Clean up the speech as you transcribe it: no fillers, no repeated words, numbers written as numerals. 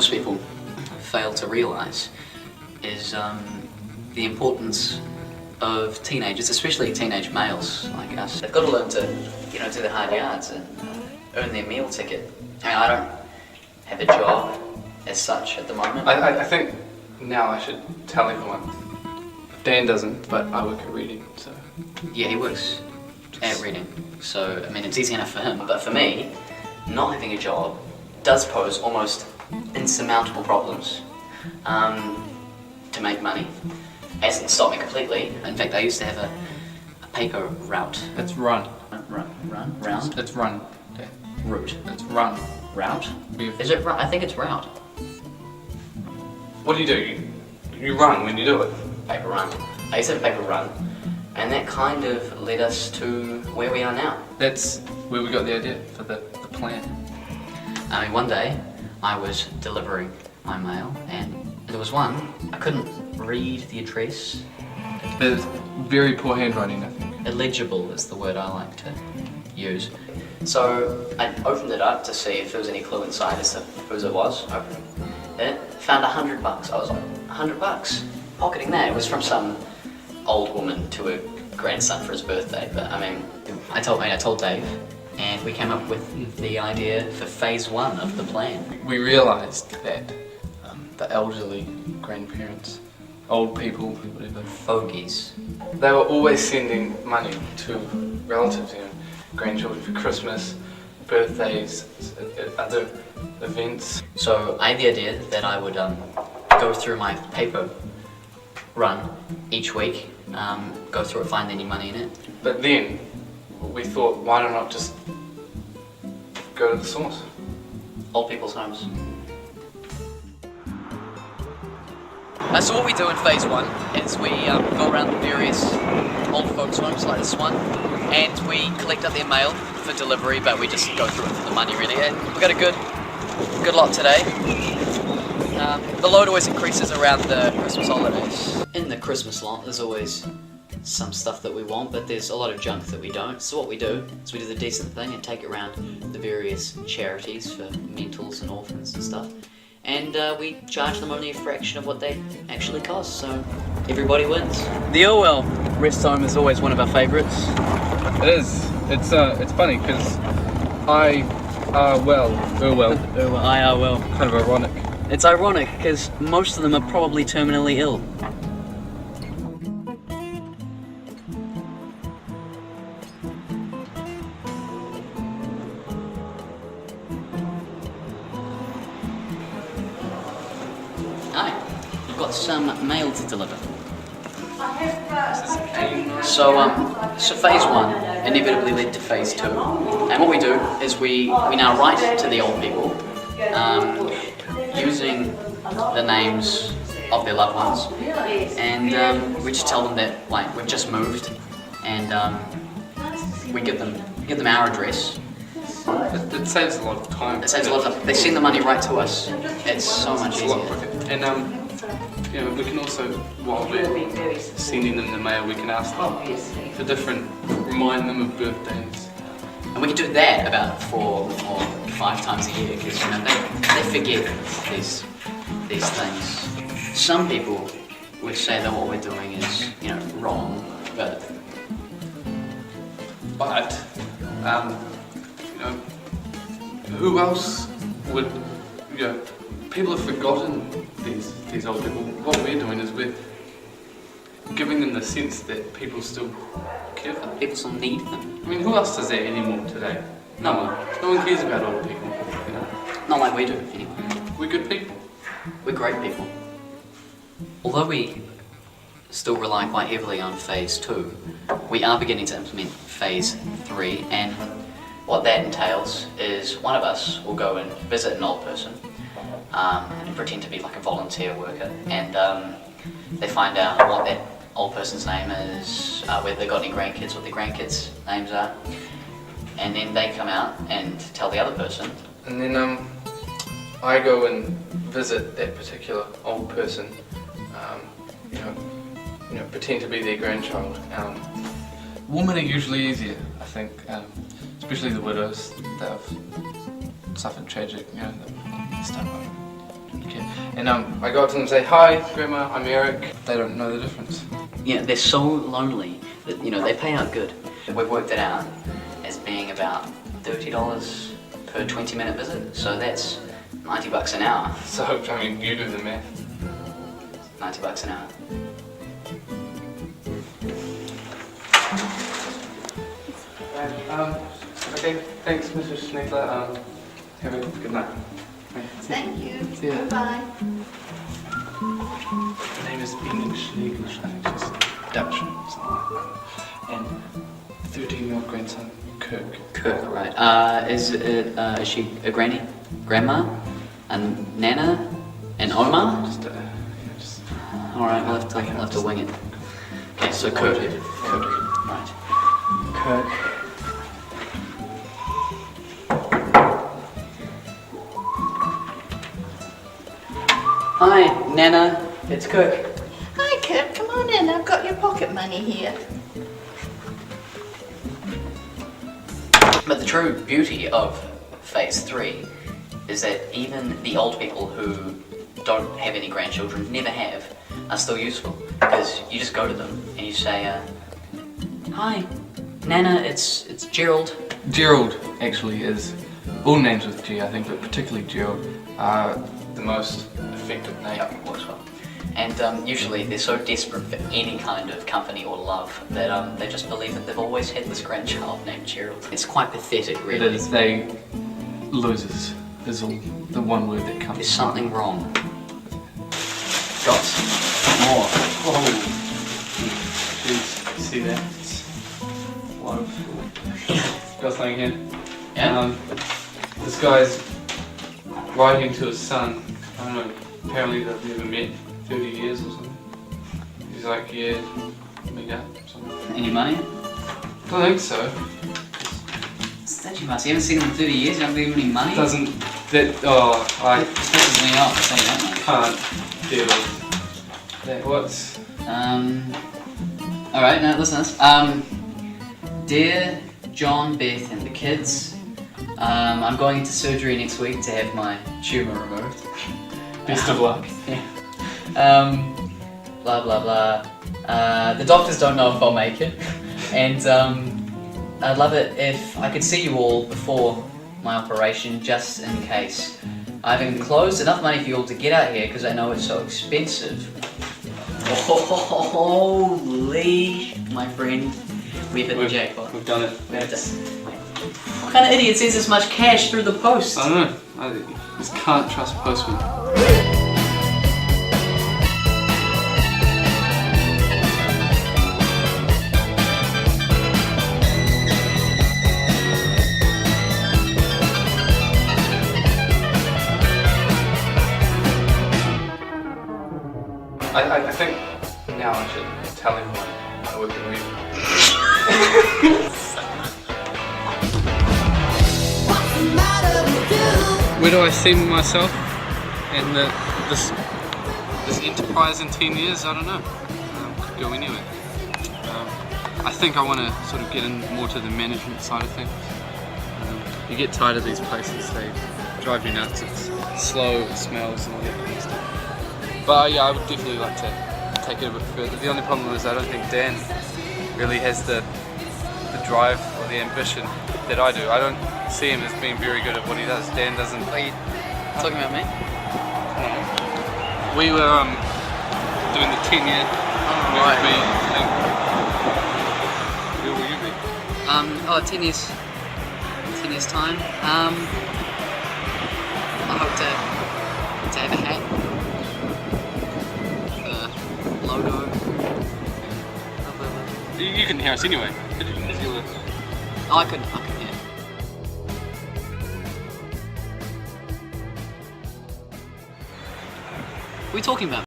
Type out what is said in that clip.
most people fail to realise is the importance of teenagers, especially teenage males like us. They've got to learn to, do the hard yards and earn their meal ticket. I mean, I don't have a job as such at the moment. I think now I should tell everyone. Dan doesn't, but I work at reading, so... Yeah, he works at reading, so, I mean, it's easy enough for him. But for me, not having a job does pose almost insurmountable problems to make money. It hasn't stopped me completely. In fact, I used to have a paper route. It's run. Round? It's run. Yeah. Route. It's run. Route? Is it run? I think it's route. What do? You run when you do it. Paper run. I used to have a paper run, and that kind of led us to where we are now. That's where we got the idea for the plan. I mean, one day I was delivering my mail, and there was one, I couldn't read the address. There's very poor handwriting, I think. Illegible is the word I like to use. So I opened it up to see if there was any clue inside as to whose it was. Opened it, found $100. I was like, $100? Pocketing that. It was from some old woman to her grandson for his birthday. But I mean, I told Dave, and we came up with the idea for phase 1 of the plan. We realised that the elderly grandparents, old people, whatever, Fogies. they were always sending money to relatives, grandchildren for Christmas, birthdays, other events. So I had the idea that I would go through my paper run each week, go through it, find any money in it. But then we thought, why not just go to the source? Old people's homes. So what we do in phase 1 is we go around the various old folks' homes like this one, and we collect up their mail for delivery, but we just go through it for the money really. And we got a good lot today. The load always increases around the Christmas holidays. In the Christmas lot, there's always some stuff that we want, but there's a lot of junk that we don't. So what we do is we do the decent thing and take it around the various charities for mentals and orphans and stuff. And we charge them only a fraction of what they actually cost, so everybody wins. The Orwell rest home is always one of our favourites. It is. It's funny because I are well. I are well. Kind of ironic. It's ironic because most of them are probably terminally ill. Hi, we've got some mail to deliver. So phase 1 inevitably led to phase 2, and what we do is we now write to the old people using the names of their loved ones, and we just tell them that we've just moved, and we give them our address. It saves a lot of time. It saves a lot of time. They send the money right to us. It's so much It's a easier. lot quicker. And we can also, while we're sending them the mail, we can ask them for remind them of birthdays. And we can do that about 4 or 5 times a year, because they forget these things. Some people would say that what we're doing is wrong, but who else would people have forgotten these old people. What we're doing is we're giving them the sense that people still care for them. People still need them. I mean, who else does that anymore today? No one. No one cares about old people. Not like we do, anyway. We're good people. We're great people. Although we still rely quite heavily on phase 2, we are beginning to implement phase 3, and what that entails is one of us will go and visit an old person and pretend to be like a volunteer worker, and they find out what that old person's name is, whether they've got any grandkids, what their grandkids' names are, and then they come out and tell the other person. And then I go and visit that particular old person, pretend to be their grandchild. Women are usually easier, I think, especially the widows. They've suffered tragic, stuff. Okay. And I go up to them and say, "Hi, Grandma, I'm Eric." They don't know the difference. Yeah, they're so lonely that, you know, they pay out good. We've worked it out as being about $30 per 20-minute visit, so that's $90 an hour. So, I mean, you do the math. $90 an hour. Okay, thanks, Mrs. Schneidler. Have a good night. Thank you. See ya. Bye-bye. Her name is Bening Schlegel, I think she's Dutch, something like that. And 13-year-old grandson, Kirk. Kirk, right. Is she a granny? Grandma? A nana? An Oma? Just Alright, we'll have to wing it. Okay, so Kirk. Right. Kirk. Hi, Nana. It's Kirk. Hi, Kip. Come on in. I've got your pocket money here. But the true beauty of Phase 3 is that even the old people who don't have any grandchildren, never have, are still useful. Because you just go to them and you say, "Hi, Nana, it's Gerald." Gerald actually is, all names with G I think, but particularly Gerald are the most effective name. Yeah, works well. And usually they're so desperate for any kind of company or love that they just believe that they've always had this grandchild named Gerald. It's quite pathetic, really. It is, they losers is all the one word that comes. There's something wrong. Got more. Oh, jeez, you see that? It's a lot of. Got something here. Yeah? This guy's writing to his son. I don't know. Apparently they've never met 30 years or something. He's like, "Yeah, meet up." Something. Any money? Don't think so. Stingy bastard. You haven't seen him in 30 years, you haven't given him any money? Doesn't that? Oh, I It pisses me off, so you don't know. can't deal with that. What's? Alright, now listen to this. Dear John, Beth and the kids, I'm going into surgery next week to have my tumour removed. Best of luck. Yeah. Blah blah blah. The doctors don't know if I'll make it, and I'd love it if I could see you all before my operation, just in case. I've enclosed enough money for you all to get out here because I know it's so expensive. Holy, my friend, we've hit the jackpot. We've done it. We've done it. What kind of idiot sends this much cash through the post? I don't know. I just can't trust postmen. I think now I should tell everyone I work in reading. Where do I see myself in this enterprise in 10 years? I don't know. Could go anywhere. I think I want to sort of get in more to the management side of things. You get tired of these places, they drive you nuts. It's slow, it smells and all that kind of stuff. But yeah, I would definitely like to take it a bit further. The only problem is I don't think Dan really has the drive or the ambition that I do. I don't see him as being very good at what he does. Dan doesn't. Are you talking about me? We were doing the 10-year right. thing. Where will you be? 10 years. 10 years time. I hope to have a hat. Logo. You couldn't hear us anyway. Oh, I couldn't, yeah. What are we talking about?